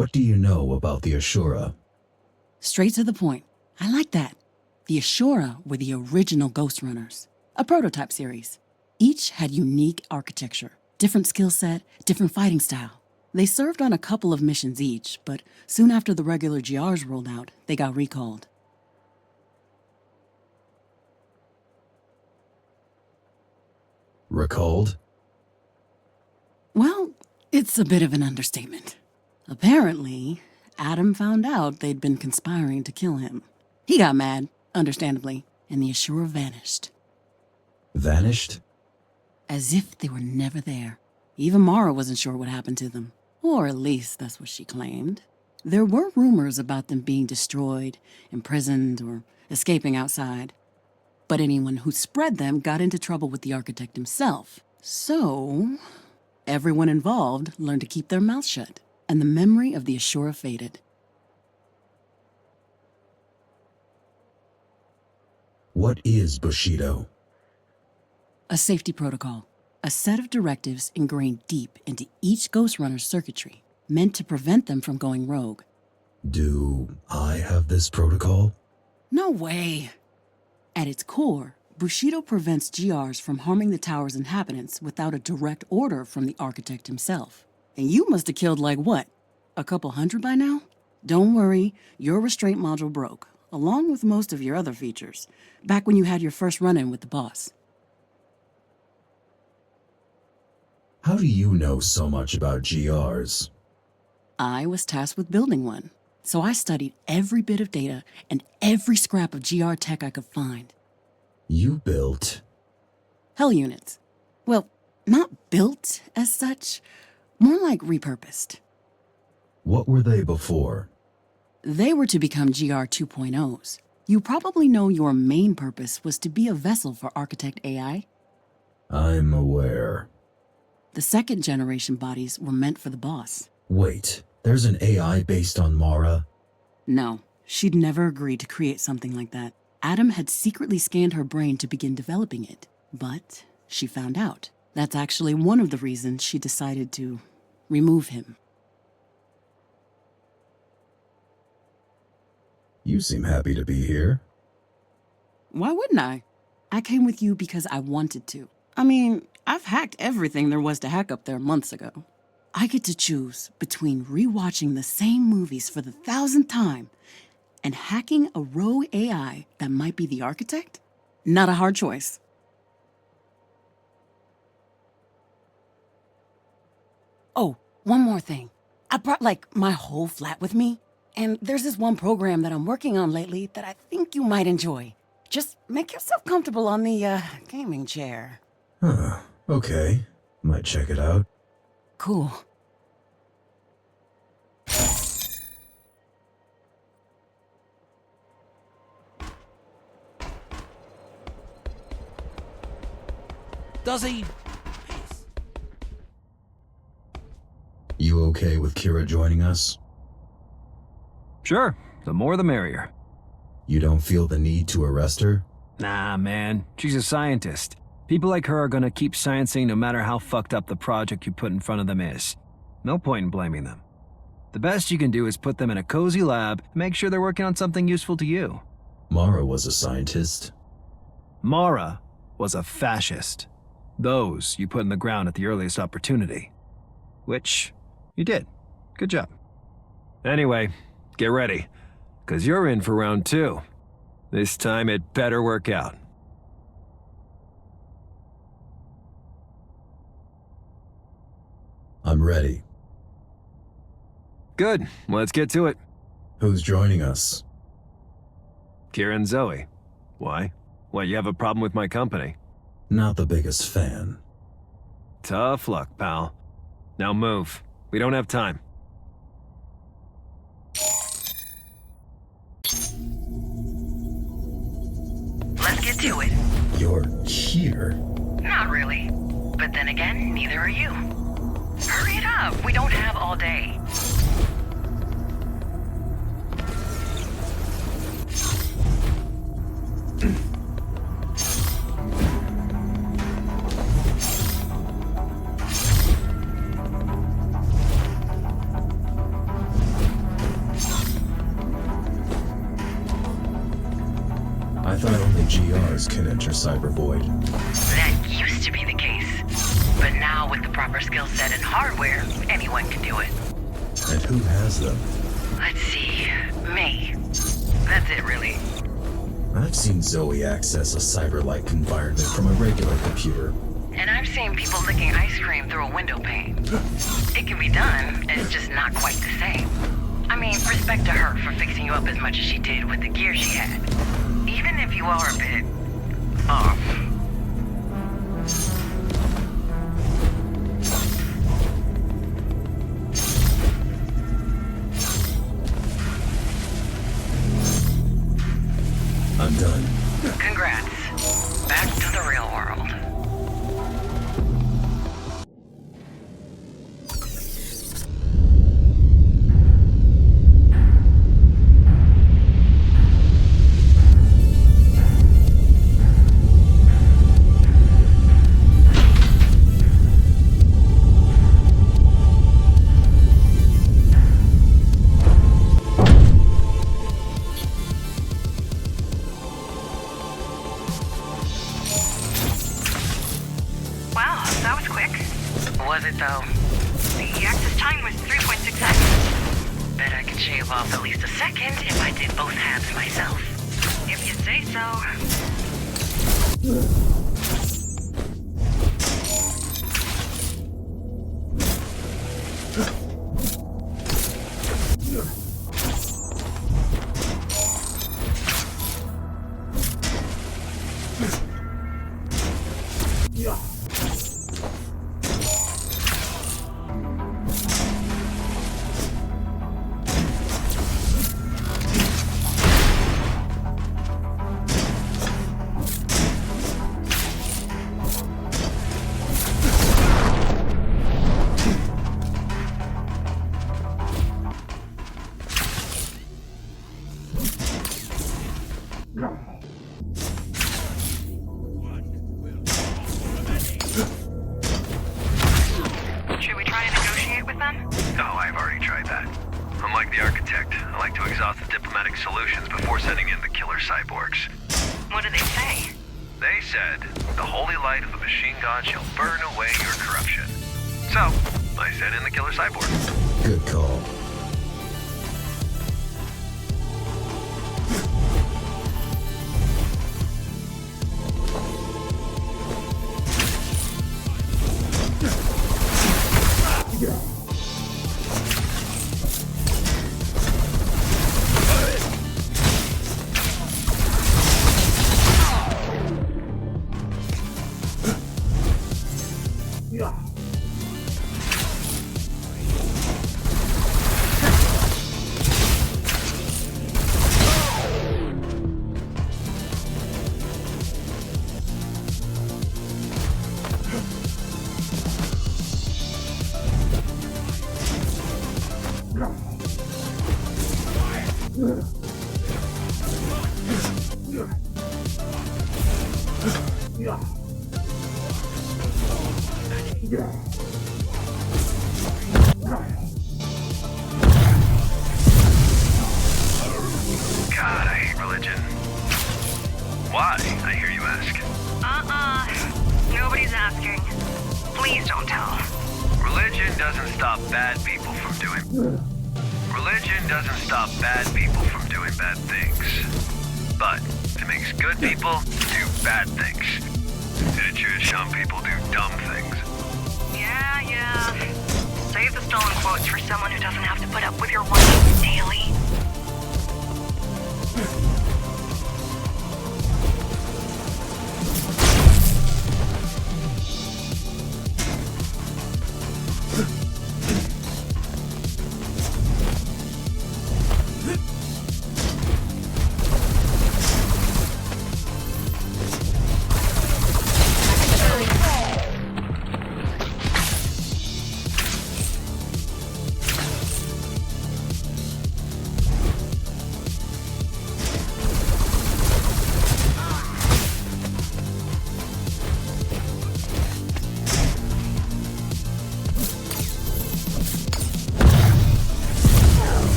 What do you know about the Asura? Straight to the point. I like that. The Asura were the original Ghostrunners, a prototype series. Each had unique architecture, different skill set, different fighting style. They served on a couple of missions each, but soon after the regular GRs rolled out, they got recalled. Recalled? Well, it's a bit of an understatement. Apparently, Adam found out they'd been conspiring to kill him. He got mad, understandably, and the Asura vanished. Vanished? As if they were never there. Even Mara wasn't sure what happened to them. Or at least that's what she claimed. There were rumors about them being destroyed, imprisoned, or escaping outside. But anyone who spread them got into trouble with the architect himself. So, everyone involved learned to keep their mouths shut, and the memory of the Asura faded. What is Bushido? A safety protocol. A set of directives ingrained deep into each Ghostrunner's circuitry, meant to prevent them from going rogue. Do I have this protocol? No way! At its core, Bushido prevents GRs from harming the tower's inhabitants without a direct order from the architect himself. And you must have killed like what? A couple hundred by now? Don't worry, your restraint module broke, along with most of your other features, back when you had your first run-in with the boss. How do you know so much about GRs? I was tasked with building one, so I studied every bit of data and every scrap of GR tech I could find. You built? Hell units. Well, not built as such, more like repurposed. What were they before? They were to become GR 2.0s. You probably know your main purpose was to be a vessel for Architect AI. I'm aware. The second generation bodies were meant for the boss. Wait, there's an AI based on Mara? No, she'd never agreed to create something like that. Adam had secretly scanned her brain to begin developing it, but she found out. That's actually one of the reasons she decided to remove him. You seem happy to be here. Why wouldn't I? I came with you because I wanted to. I mean, I've hacked everything there was to hack up there months ago. I get to choose between rewatching the same movies for the 1,000th time and hacking a rogue AI that might be the architect? Not a hard choice. Oh, one more thing. I brought, my whole flat with me, and there's this one program that I'm working on lately that I think you might enjoy. Just make yourself comfortable on the, gaming chair. Huh, okay. Might check it out. Cool. Does he? You okay with Kira joining us? Sure, the more the merrier. You don't feel the need to arrest her? Nah, man, she's a scientist. People like her are gonna keep sciencing no matter how fucked up the project you put in front of them is. No point in blaming them. The best you can do is put them in a cozy lab and make sure they're working on something useful to you. Mara was a scientist. Mara was a fascist. Those you put in the ground at the earliest opportunity. Which you did. Good job. Anyway, get ready, 'cause you're in for round 2. This time it better work out. I'm ready. Good, let's get to it. Who's joining us? Kira and Zoe. Why? What, you have a problem with my company? Not the biggest fan. Tough luck, pal. Now move. We don't have time. Let's get to it. You're here? Not really. But then again, neither are you. Hurry it up. We don't have all day. Cybervoid. That used to be the case. But now with the proper skill set and hardware, anyone can do it. And who has them? Let's see. Me. That's it, really. I've seen Zoe access a cyber-like environment from a regular computer. And I've seen people licking ice cream through a window pane. It can be done, it's just not quite the same. I mean, respect to her for fixing you up as much as she did with the gear she had. Even if you are a bit off. I'm done. Congrats. Back to the real world. Was it though? The access time was 3.6 seconds. Bet I could shave off at least a second if I did both halves myself. If you say so. Should we try to negotiate with them? No, I've already tried that. Unlike the architect, I like to exhaust the diplomatic solutions before sending in the killer cyborgs. What do they say? They said, the holy light of the machine god shall burn away your corruption. So, I sent in the killer cyborg. Good call. God, I hate religion. Why, I hear you ask. Nobody's asking. Please don't tell. Religion doesn't stop bad people from doing... Religion doesn't stop bad people from doing bad things. But it makes good people do bad things. And it should some people do dumb things. Yeah. Save the stolen quotes for someone who doesn't have to put up with your whining daily.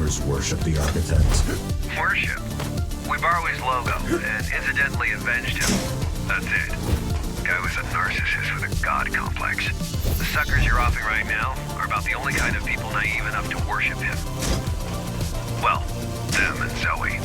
Ghostrunners worship the architect? Worship? We borrow his logo, and incidentally avenged him. That's it. Guy was a narcissist with a god complex. The suckers you're offing right now are about the only kind of people naive enough to worship him. Well, them and Zoe.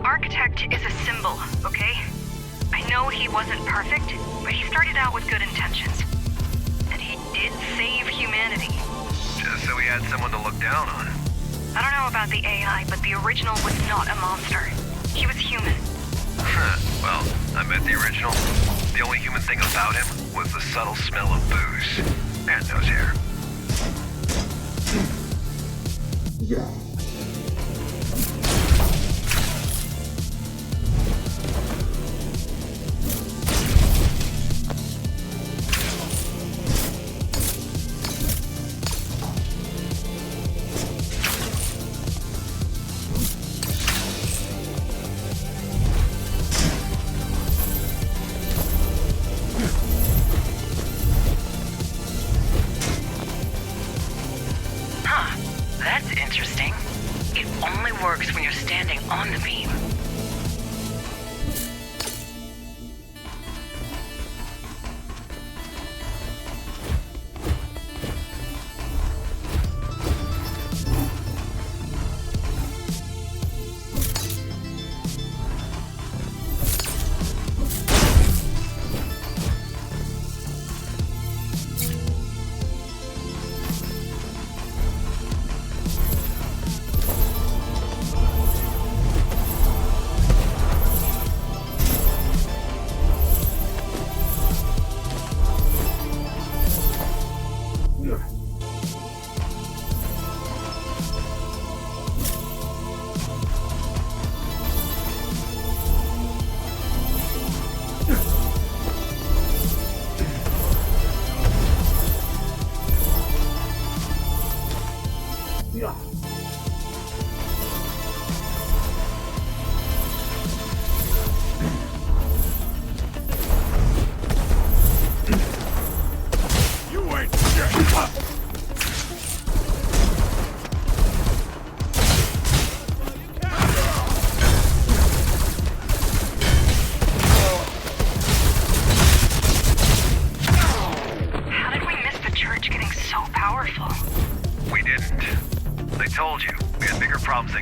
Architect is a symbol, okay? I know he wasn't perfect, but he started out with good intentions. And he did save humanity. Just so he had someone to look down on. I don't know about the AI, but the original was not a monster. He was human. Well, I met the original. The only human thing about him was the subtle smell of booze. And nose hair. That's interesting. It only works when you're standing on the beam.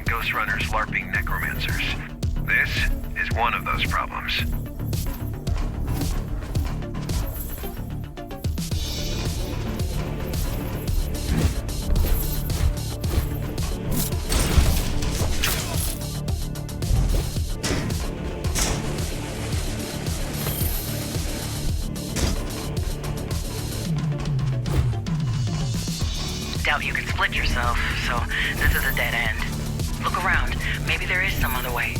Ghostrunners LARPing necromancers. This is one of those problems. Doubt you can split yourself, so this is a dead end. Look around. Maybe there is some other way.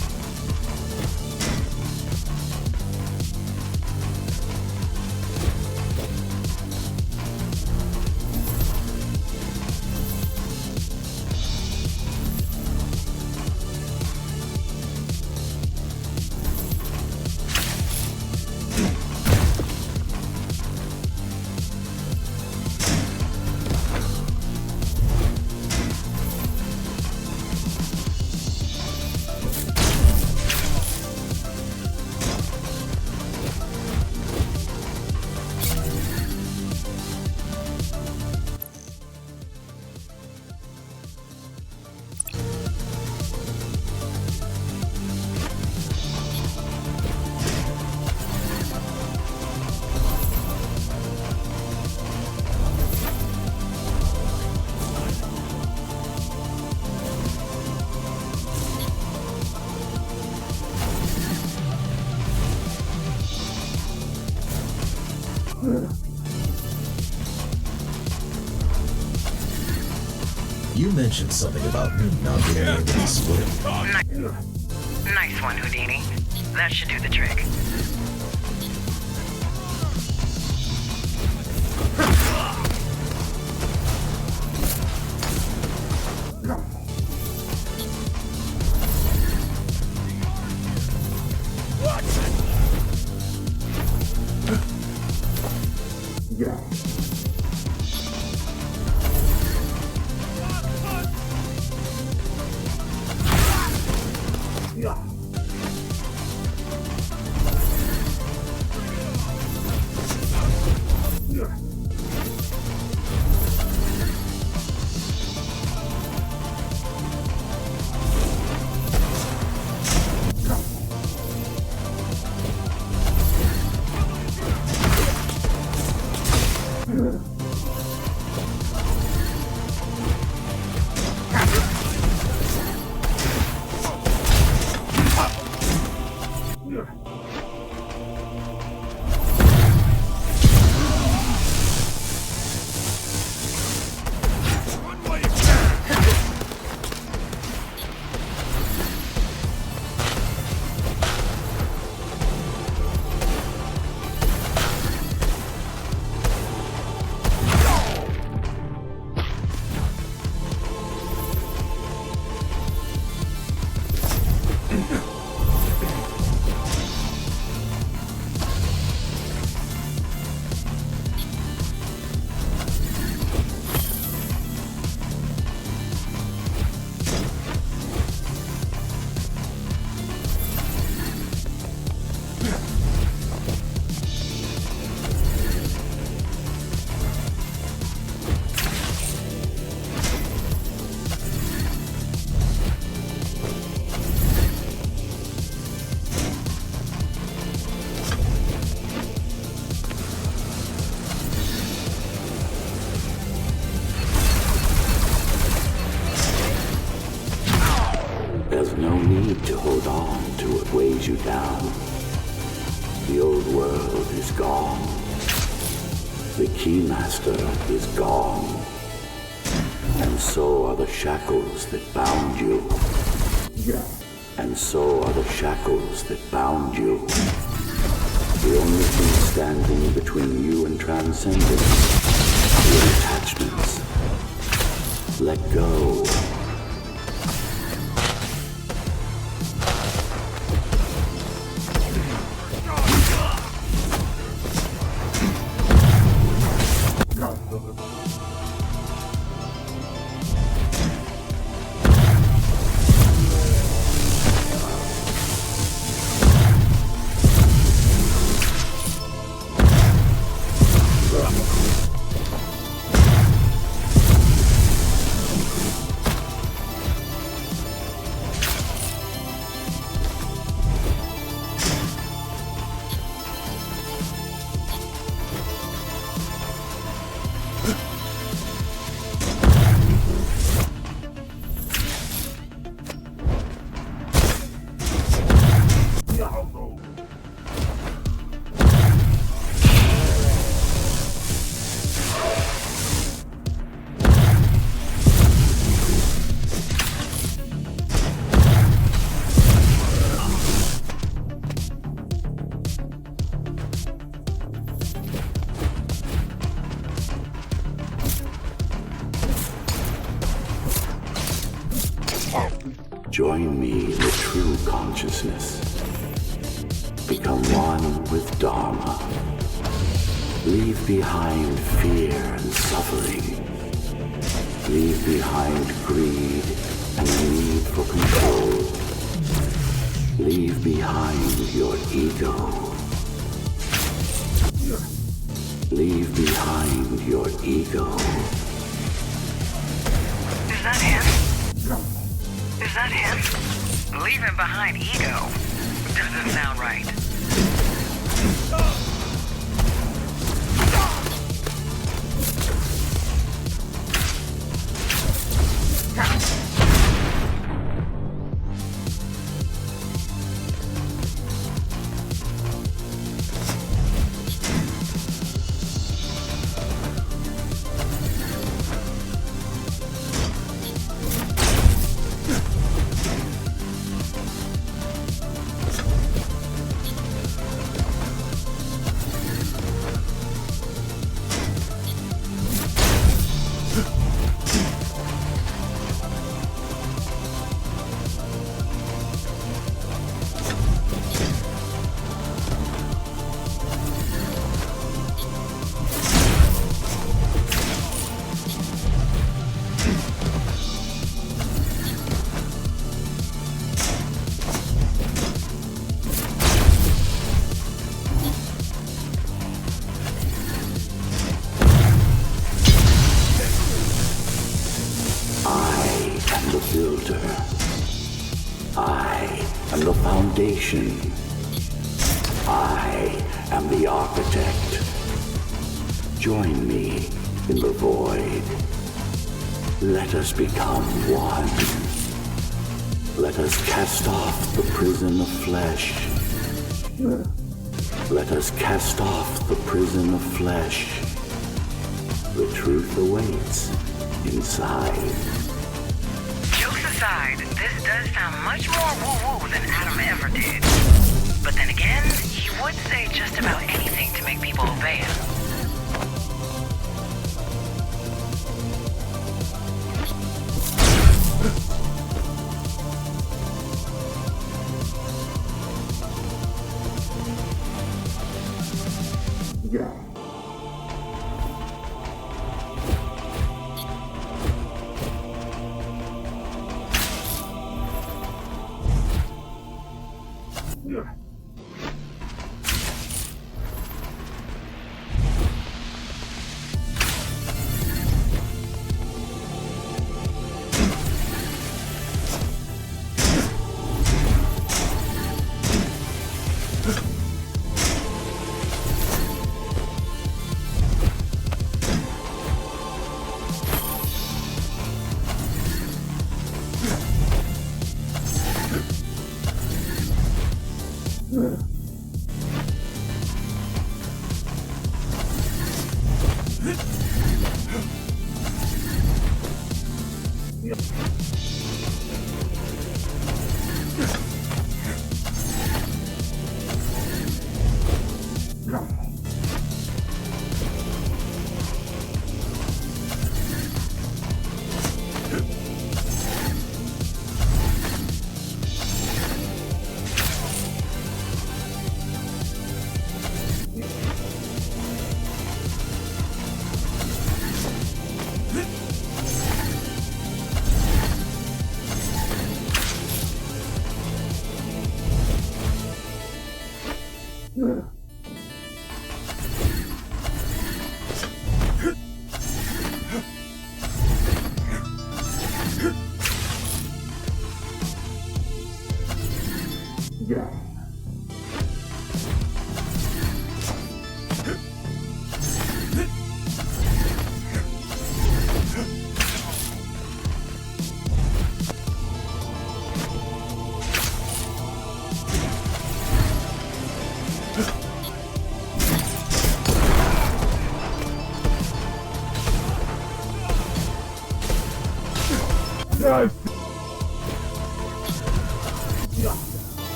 You mentioned something about me not being able to split. Nice one, Houdini. That should do the trick. There's no need to hold on to what weighs you down. The old world is gone. The Keymaster is gone. And so are the shackles that bound you. And so are the shackles that bound you. The only thing standing between you and transcendence are your attachments. Let go. Join me in the true consciousness. Become one with Dharma. Leave behind fear and suffering. Leave behind greed and the need for control. Leave behind your ego. Leave behind your ego. Is that him? Is that him? Leaving behind ego doesn't sound right. I am the foundation. I am the architect. Join me in the void. Let us become one. Let us cast off the prison of flesh. Let us cast off the prison of flesh. The truth awaits inside. Jokes aside, this does sound much more woo-woo than Adam ever did. But then again, he would say just about anything to make people obey him.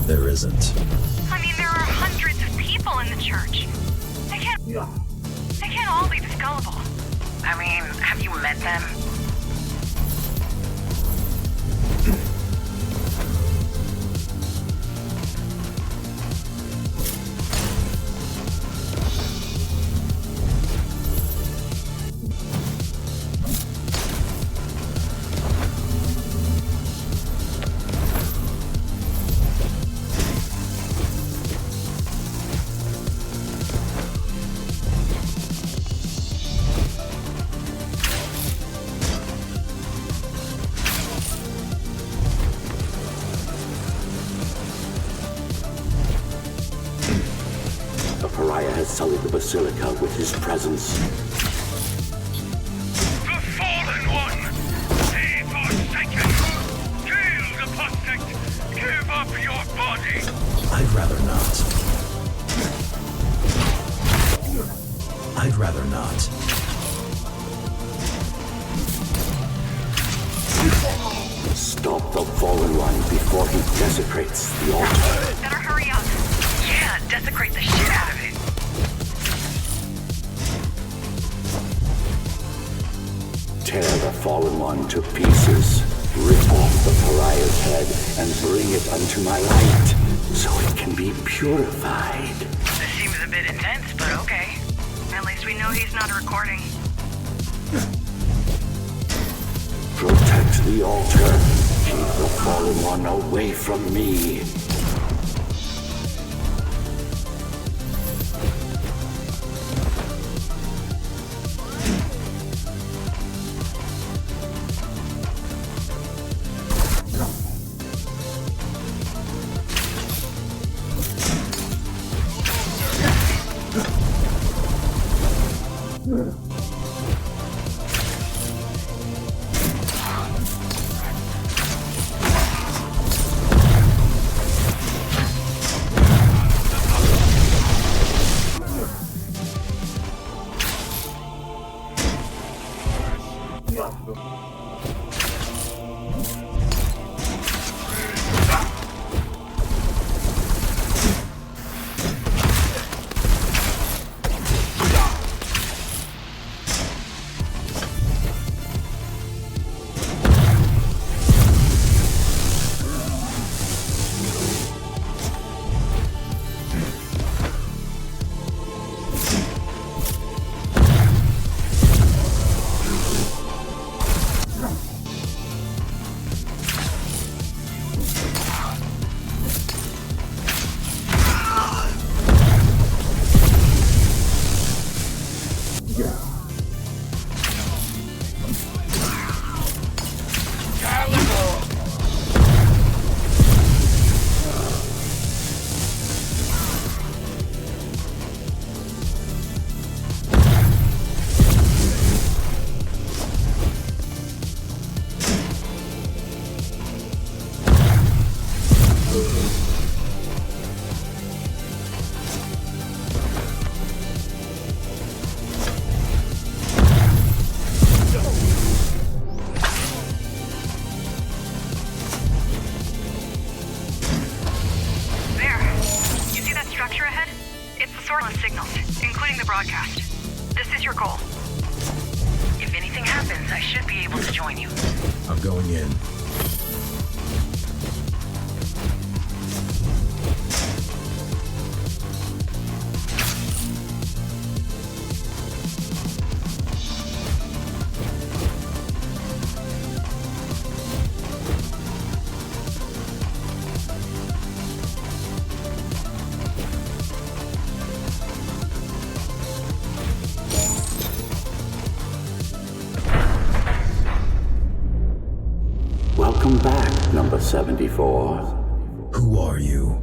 There isn't. I mean, there are hundreds of people in the church. They can't all be this gullible. I mean, have you met them? Sullied the Basilica with his presence. I'd rather not. Stop the Fallen One before he desecrates the altar. Better hurry up. Yeah, desecrate the shit out of it. Tear the Fallen One to pieces. Rip off the pariah's head and bring it unto my light, so it can be purified. This seems a bit intense, but okay. At least we know he's not recording. Protect the altar. Keep the Fallen One away from me. If anything happens, I should be able to join you. I'm going in. Welcome back, number 74. Who are you?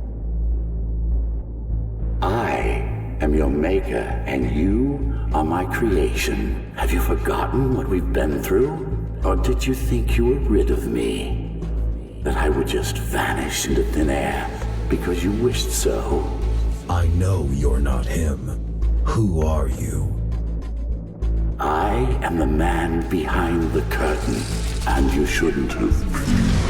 I am your maker, and you are my creation. Have you forgotten what we've been through? Or did you think you were rid of me? That I would just vanish into thin air because you wished so? I know you're not him. Who are you? I am the man behind the curtain, and you shouldn't have.